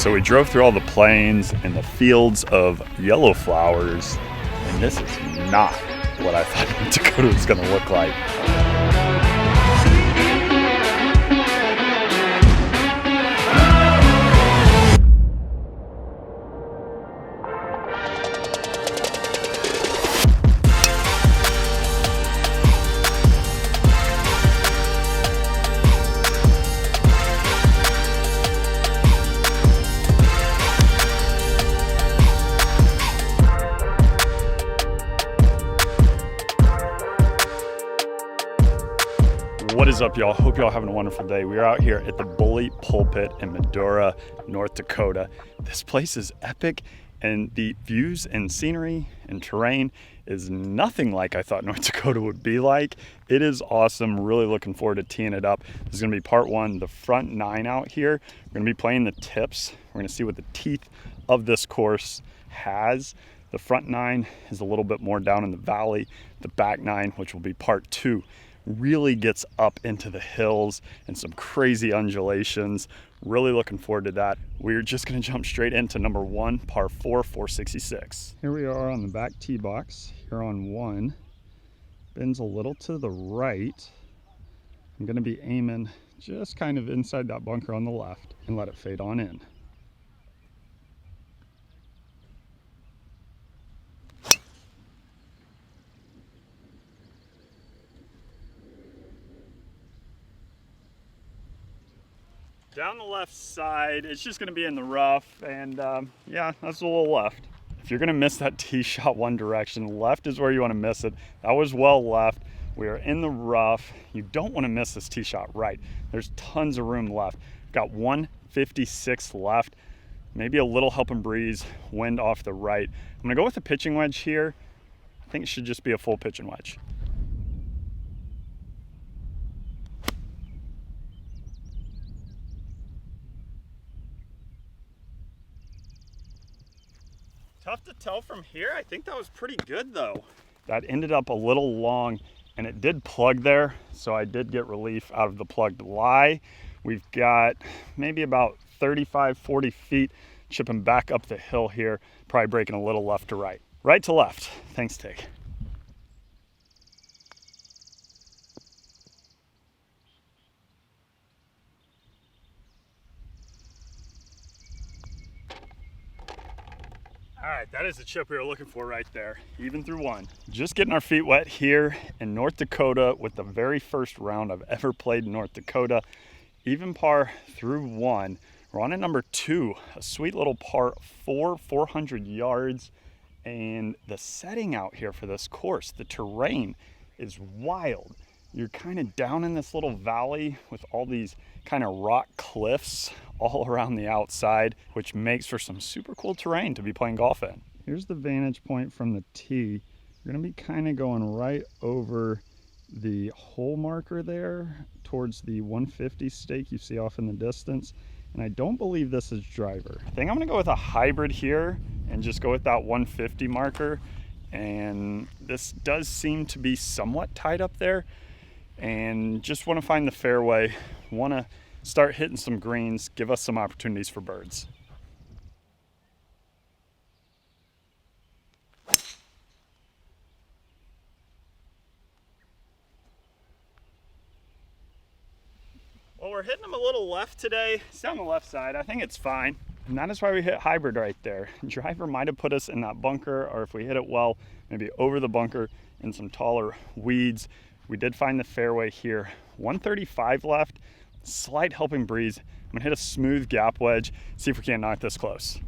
So we drove through all the plains and the fields of yellow flowers, and this is not what I thought North Dakota was going to look like. What is up, y'all? Hope y'all having a wonderful day. We're out here at the Bully Pulpit in Medora, North Dakota. This place is epic, and the views and scenery and terrain is nothing like I thought North Dakota would be like. It is awesome. Really looking forward to teeing it up. This is going to be part one, the front nine out here. We're going to be playing the tips. We're going to see what the teeth of this course has. The front nine is a little bit more down in the valley. The back nine, which will be part two, really gets up into the hills and some crazy undulations. Really looking forward to that. We're just going to jump straight into number one, par 4, 466. Here we are on the back tee box here on one. Bends a little to the right. I'm going to be aiming just kind of inside that bunker on the left and let it fade on in. Down the left side, it's just going to be in the rough, and yeah, that's a little left. If you're going to miss that tee shot one direction, left is where you want to miss it. That was well left. We are in the rough. You don't want to miss this tee shot right. There's tons of room left. Got 156 left, maybe a little helping breeze, wind off the right. I'm going to go with a pitching wedge here. I think it should just be a full pitching wedge. Tough to tell from here. I think that was pretty good though. That ended up a little long, and it did plug there, so I did get relief out of the plugged lie. We've got maybe about 35, 40 feet chipping back up the hill here, probably breaking a little left to right. Right to left. Thanks, Tig. All right, that is the chip we were looking for right there, even through one. Just getting our feet wet here in North Dakota with the very first round I've ever played in North Dakota. Even par through one. We're on at number two, a sweet little par 4, 400 yards. And the setting out here for this course, the terrain is wild. You're kind of down in this little valley with all these kind of rock cliffs all around the outside, which makes for some super cool terrain to be playing golf in. Here's the vantage point from the tee. You're gonna be kind of going right over the hole marker there towards the 150 stake you see off in the distance. And I don't believe this is driver. I think I'm gonna go with a hybrid here and just go with that 150 marker. And this does seem to be somewhat tied up there. And just want to find the fairway, want to start hitting some greens, give us some opportunities for birds. Well, we're hitting them a little left today. It's down the left side. I think it's fine. And that is why we hit hybrid right there. Driver might have put us in that bunker, or if we hit it well, maybe over the bunker in some taller weeds. We did find the fairway here. 135 left, slight helping breeze. I'm gonna hit a smooth gap wedge, see if we can't knock this close.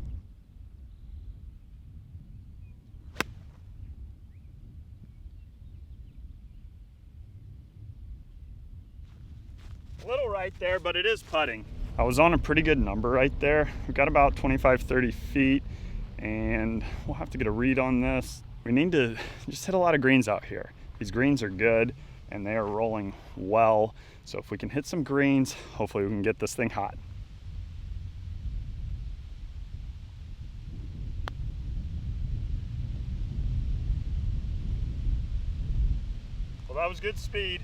A little right there, but it is putting. I was on a pretty good number right there. We've got about 25, 30 feet, and we'll have to get a read on this. We need to just hit a lot of greens out here. These greens are good, and they are rolling well. So if we can hit some greens, hopefully we can get this thing hot. Well, that was good speed.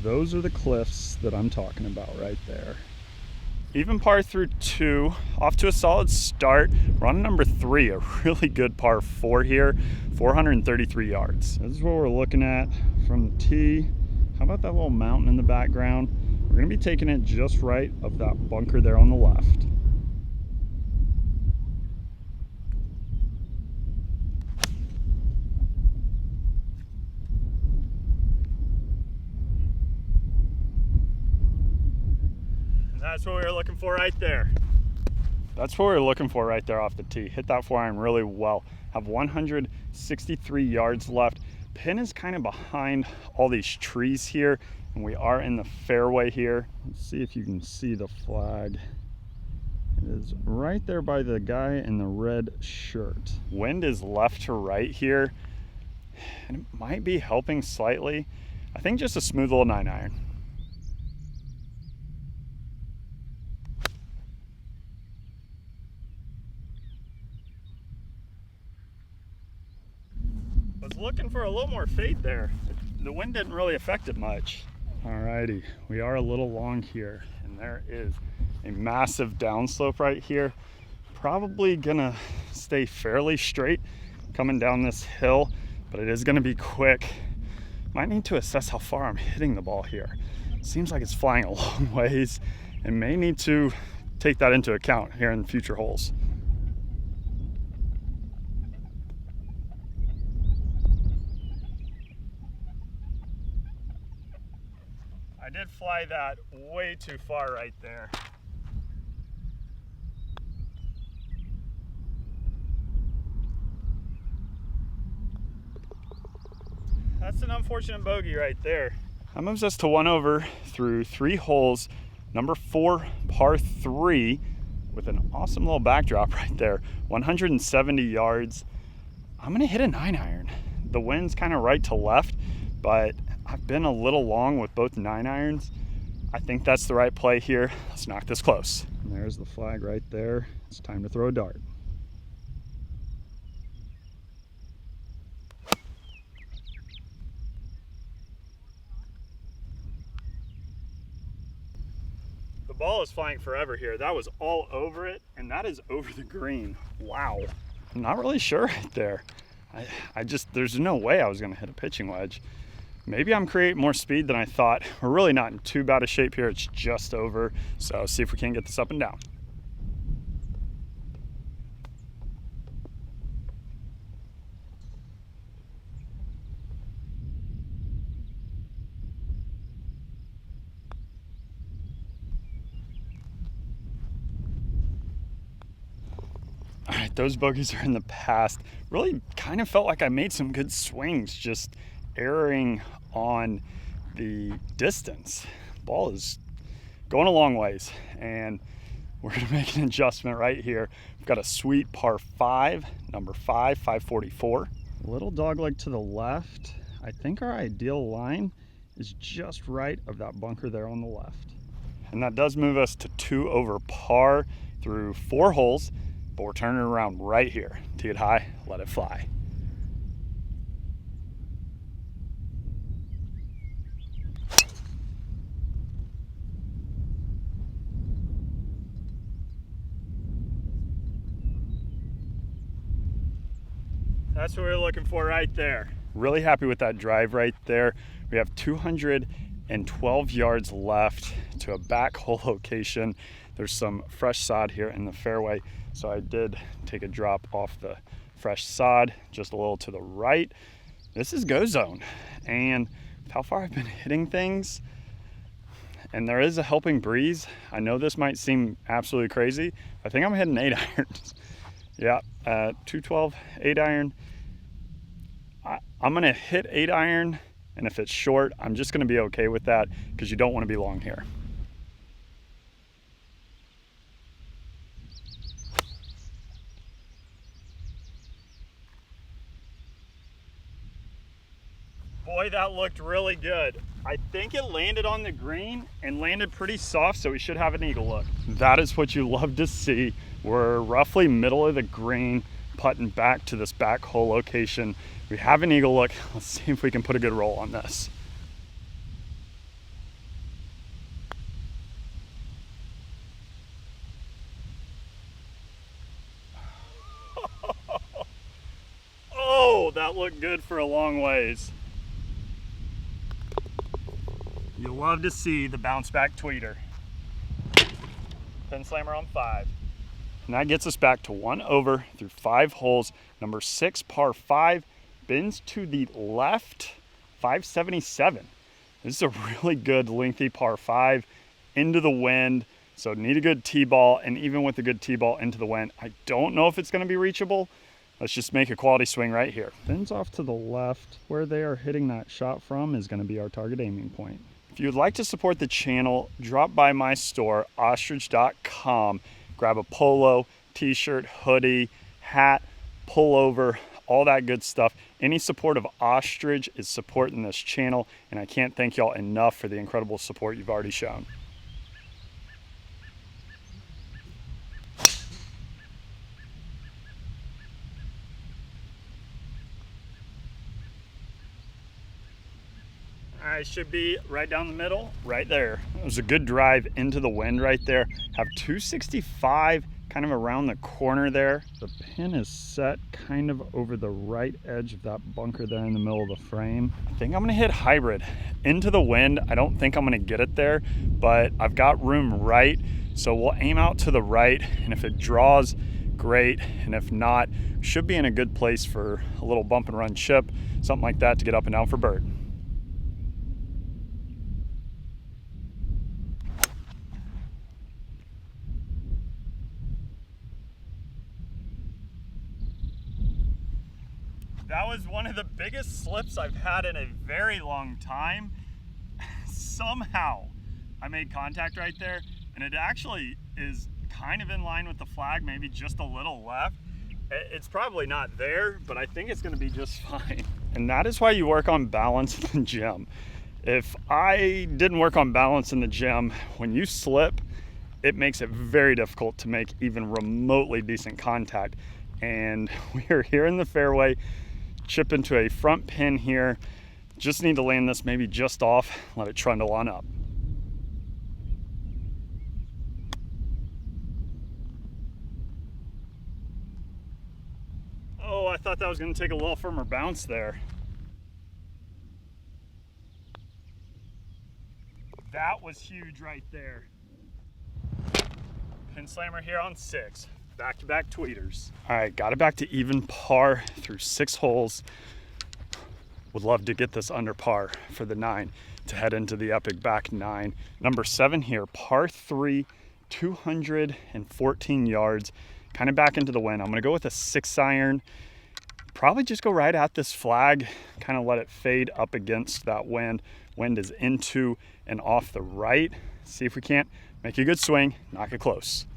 Those are the cliffs that I'm talking about right there. Even par through 2, off to a solid start. We're on number 3, a really good par 4 here, 433 yards. This is what we're looking at from the tee. How about that little mountain in the background? We're gonna be taking it just right of that bunker there on the left. That's what we were looking for right there. That's what we were looking for right there off the tee. Hit that 4-iron really well. Have 163 yards left. Pin is kind of behind all these trees here, and we are in the fairway here. Let's see if you can see the flag. It is right there by the guy in the red shirt. Wind is left to right here, and it might be helping slightly. I think just a smooth little 9-iron. Was looking for a little more fade there. The wind didn't really affect it much. Alrighty, we are a little long here, and there is a massive downslope right here. Probably gonna stay fairly straight coming down this hill, but it is gonna be quick. Might need to assess how far I'm hitting the ball here. Seems like it's flying a long ways, and may need to take that into account here in future holes. I did fly that way too far right there. That's an unfortunate bogey right there. That moves us to 1 over through 3 holes. Number 4, par 3, with an awesome little backdrop right there. 170 yards. I'm gonna hit a 9-iron. The wind's kind of right to left, but I've been a little long with both 9-irons. I think that's the right play here. Let's knock this close. And there's the flag right there. It's time to throw a dart. The ball is flying forever here. That was all over it, and that is over the green. Wow. I'm not really sure right there. There's no way I was gonna hit a pitching wedge. Maybe I'm creating more speed than I thought. We're really not in too bad a shape here. It's just over. So see if we can get this up and down. All right, those bogeys are in the past. Really kind of felt like I made some good swings, just erring on the distance. Ball is going a long ways, and we're gonna make an adjustment right here. We've got a sweet par 5, number 5, 544. Little dogleg to the left. I think our ideal line is just right of that bunker there on the left. And that does move us to 2 over par through 4 holes, but we're turning around right here. Tee it high, let it fly. That's what we're looking for right there. Really happy with that drive right there. We have 212 yards left to a back hole location. There's some fresh sod here in the fairway, so I did take a drop off the fresh sod just a little to the right. This is go zone, and with how far I've been hitting things, and there is a helping breeze. I know this might seem absolutely crazy. I think I'm hitting 8-iron. Yeah, 212, 8-iron. I'm gonna hit 8-iron, and if it's short, I'm just gonna be okay with that because you don't wanna be long here. Boy, that looked really good. I think it landed on the green and landed pretty soft, so we should have an eagle look. That is what you love to see. We're roughly middle of the green, putting back to this back hole location. We have an eagle look. Let's see if we can put a good roll on this. that looked good for a long ways. You'll love to see the bounce back tweeter. Pin slammer on 5. And that gets us back to 1 over through 5 holes. Number 6, par 5, bends to the left, 577. This is a really good lengthy par 5 into the wind. So need a good tee ball, and even with a good tee ball into the wind, I don't know if it's going to be reachable. Let's just make a quality swing right here. Bends off to the left. Where they are hitting that shot from is going to be our target aiming point. If you would like to support the channel, drop by my store, ostrich.com. Grab a polo, t-shirt, hoodie, hat, pullover, all that good stuff. Any support of Ostrich is supporting this channel, and I can't thank y'all enough for the incredible support you've already shown. I should be right down the middle, right there. It was a good drive into the wind right there. Have 265 kind of around the corner there. The pin is set kind of over the right edge of that bunker there in the middle of the frame. I think I'm gonna hit hybrid into the wind. I don't think I'm gonna get it there, but I've got room right. So we'll aim out to the right, and if it draws, great. And if not, should be in a good place for a little bump and run chip, something like that to get up and down for bird. That was one of the biggest slips I've had in a very long time. Somehow I made contact right there, and it actually is kind of in line with the flag, maybe just a little left. It's probably not there, but I think it's gonna be just fine. And that is why you work on balance in the gym. If I didn't work on balance in the gym, when you slip, it makes it very difficult to make even remotely decent contact. And we are here in the fairway, chip into a front pin here. Just need to land this maybe just off, let it trundle on up. Oh, I thought that was going to take a little firmer bounce there. That was huge right there. Pin slammer here on 6. Back-to-back tweeters. All right, got it back to even par through 6 holes. Would love to get this under par for the 9 to head into the epic back 9. Number 7 here, par 3, 214 yards, kind of back into the wind. I'm gonna go with a 6-iron. Probably just go right at this flag, kind of let it fade up against that wind. Wind is into and off the right. See if we can't make a good swing, knock it close.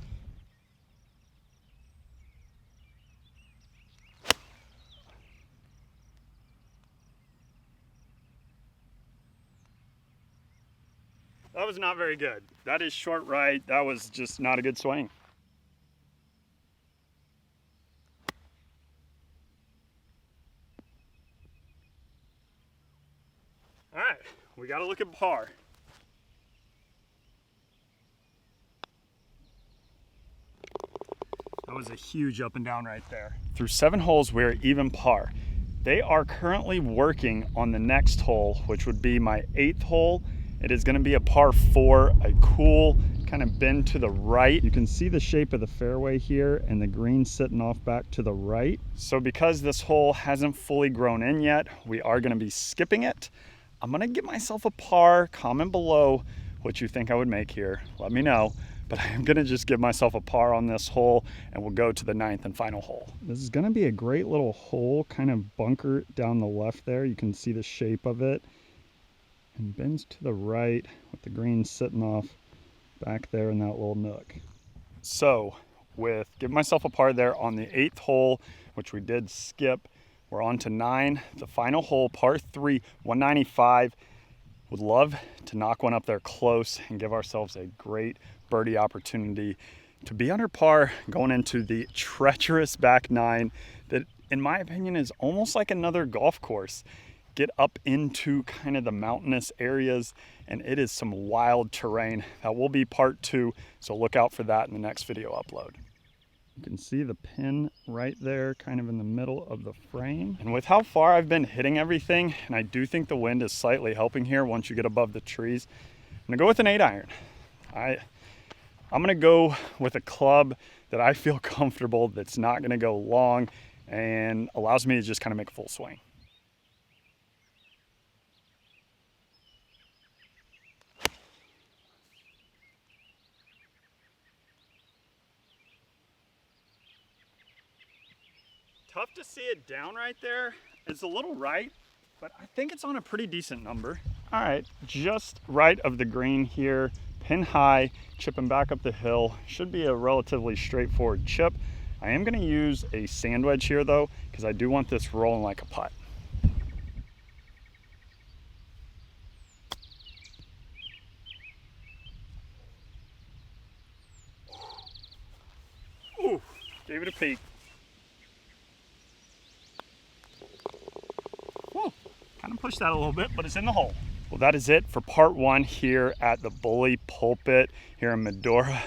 That was not very good. That is short right. That was just not a good swing. All right, we got to look at par. That was a huge up and down right there. Through 7 holes, we're even par. They are currently working on the next hole, which would be my 8th hole. It is going to be a par 4, a cool kind of bend to the right. You can see the shape of the fairway here and the green sitting off back to the right. So because this hole hasn't fully grown in yet, we are going to be skipping it. I'm going to give myself a par. Comment below what you think I would make here. Let me know. But I am going to just give myself a par on this hole, and we'll go to the 9th and final hole. This is going to be a great little hole, kind of bunker down the left there. You can see the shape of it. And bends to the right with the green sitting off back there in that little nook. So with give myself a par there on the 8th hole, which we did skip, we're on to 9, the final hole, par 3, 195. Would love to knock one up there close and give ourselves a great birdie opportunity to be under par going into the treacherous back 9 that, in my opinion, is almost like another golf course. Get up into kind of the mountainous areas, and it is some wild terrain. That will be part 2, so look out for that in the next video upload. You can see the pin right there, kind of in the middle of the frame. And with how far I've been hitting everything, and I do think the wind is slightly helping here once you get above the trees, I'm gonna go with an 8-iron. I'm gonna go with a club that I feel comfortable, that's not gonna go long and allows me to just kind of make a full swing. Tough to see it down right there. It's a little right, but I think it's on a pretty decent number. All right, just right of the green here, pin high, chipping back up the hill. Should be a relatively straightforward chip. I am gonna use a sand wedge here though, because I do want this rolling like a putt. Ooh, gave it a peek. Kind of pushed that a little bit, but it's in the hole. Well, that is it for part one here at the Bully Pulpit here in Medora,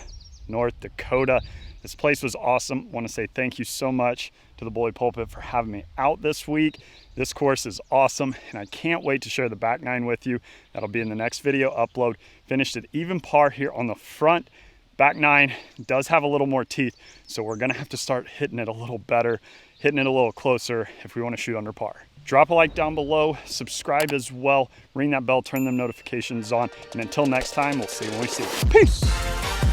North Dakota. This place was awesome. I want to say thank you so much to the Bully Pulpit for having me out this week. This course is awesome, and I can't wait to share the back nine with you. That'll be in the next video upload. Finished at even par here on the front. Back nine does have a little more teeth, so we're gonna have to start hitting it a little better, hitting it a little closer if we want to shoot under par. Drop a like down below, subscribe as well, ring that bell, turn them notifications on, and until next time, we'll see you when we see you. Peace!